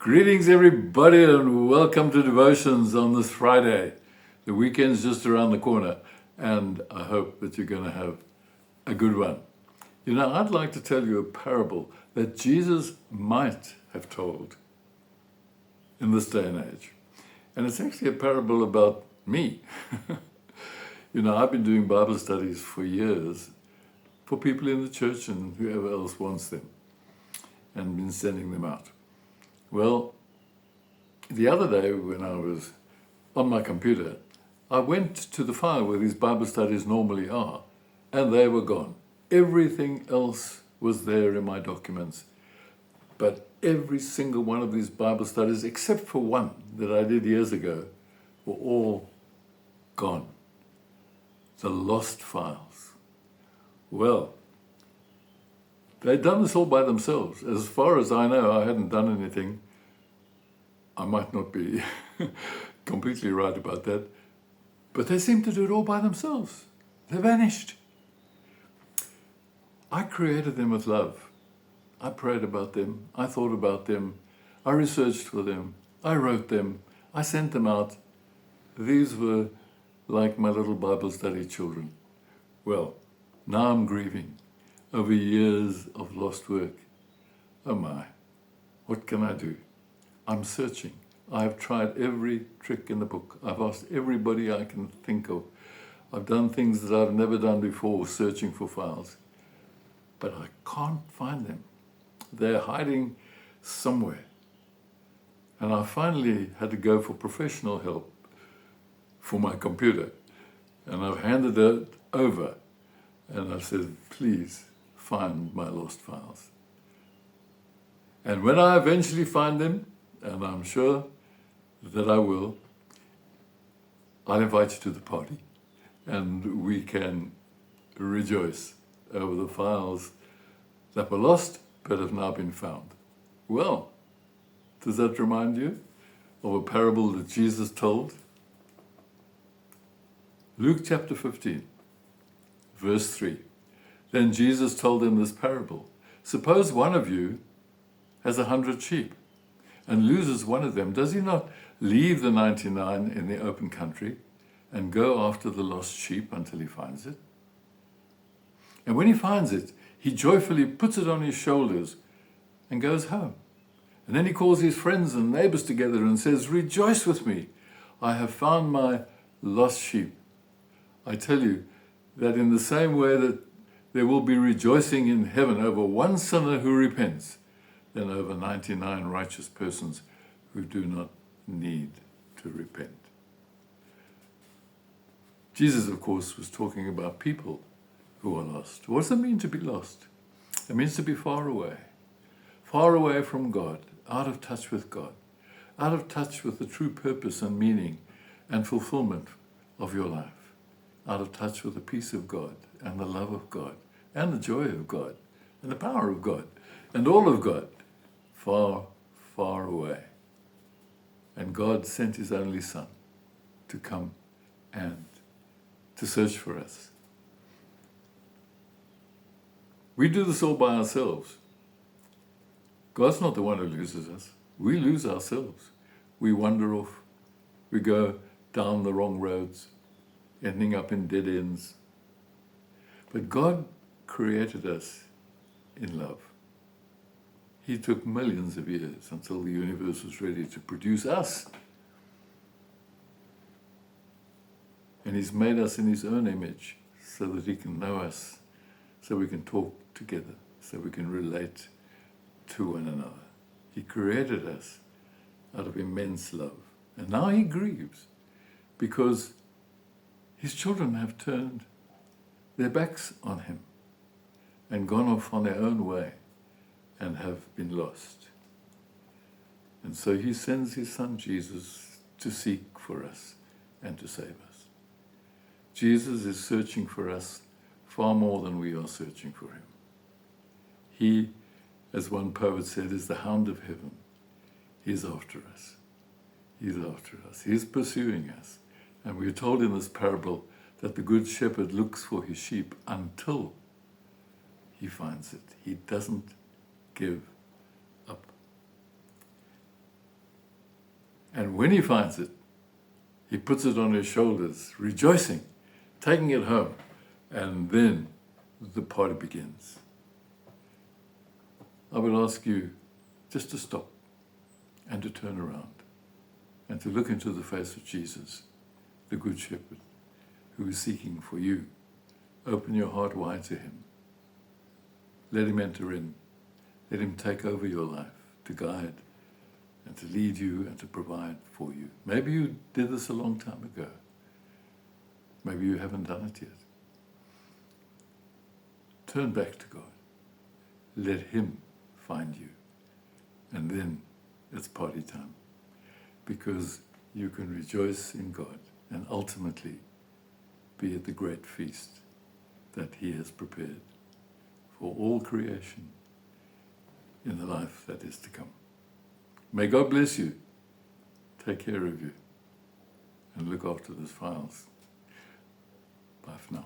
Greetings, everybody, and welcome to Devotions on this Friday. The weekend's just around the corner, and I hope that you're going to have a good one. You know, I'd like to tell you a parable that Jesus might have told in this day and age. And it's actually a parable about me. You know, I've been doing Bible studies for years for people in the church and whoever else wants them, and been sending them out. Well, the other day when I was on my computer, I went to the file where these Bible studies normally are, and they were gone. Everything else was there in my documents, but every single one of these Bible studies, except for one that I did years ago, were all gone. The lost files. Well, they'd done this all by themselves. As far as I know, I hadn't done anything. I might not be completely right about that, but they seem to do it all by themselves. They vanished. I created them with love. I prayed about them. I thought about them. I researched for them. I wrote them. I sent them out. These were like my little Bible study children. Well, now I'm grieving over years of lost work. Oh my, what can I do? I'm searching. I've tried every trick in the book. I've asked everybody I can think of. I've done things that I've never done before, searching for files. But I can't find them. They're hiding somewhere. And I finally had to go for professional help for my computer. And I've handed it over. And I've said, please find my lost files. And when I eventually find them, and I'm sure that I will, I'll invite you to the party, and we can rejoice over the files that were lost but have now been found. Well, does that remind you of a parable that Jesus told? Luke chapter 15, verse 3. Then Jesus told them this parable. Suppose one of you has 100 sheep and loses one of them. Does he not leave the 99 in the open country and go after the lost sheep until he finds it? And when he finds it, he joyfully puts it on his shoulders and goes home. And then he calls his friends and neighbors together and says, rejoice with me, I have found my lost sheep. I tell you that in the same way that there will be rejoicing in heaven over one sinner who repents, than over 99 righteous persons who do not need to repent. Jesus, of course, was talking about people who are lost. What does it mean to be lost? It means to be far away from God, out of touch with God, out of touch with the true purpose and meaning and fulfillment of your life, out of touch with the peace of God and the love of God and the joy of God and the power of God and all of God. Far, far away. And God sent his only Son to come and to search for us. We do this all by ourselves. God's not the one who loses us. We lose ourselves. We wander off. We go down the wrong roads, ending up in dead ends. But God created us in love. He took millions of years until the universe was ready to produce us. And he's made us in his own image so that he can know us, so we can talk together, so we can relate to one another. He created us out of immense love. And now he grieves because his children have turned their backs on him and gone off on their own way and have been lost. And so he sends his Son Jesus to seek for us and to save us. Jesus is searching for us far more than we are searching for him. He, as one poet said, is the hound of heaven. He is after us. He is after us. He is pursuing us. And we are told in this parable that the good shepherd looks for his sheep until he finds it. He doesn't give up. And when he finds it, he puts it on his shoulders, rejoicing, taking it home. And then the party begins. I would ask you just to stop and to turn around and to look into the face of Jesus, the Good Shepherd, who is seeking for you. Open your heart wide to him. Let him enter in. Let him take over your life to guide and to lead you and to provide for you. Maybe you did this a long time ago. Maybe you haven't done it yet. Turn back to God. Let him find you. And then it's party time. Because you can rejoice in God and ultimately be at the great feast that he has prepared for all creation in the life that is to come. May God bless you, take care of you, and look after those files. Bye for now.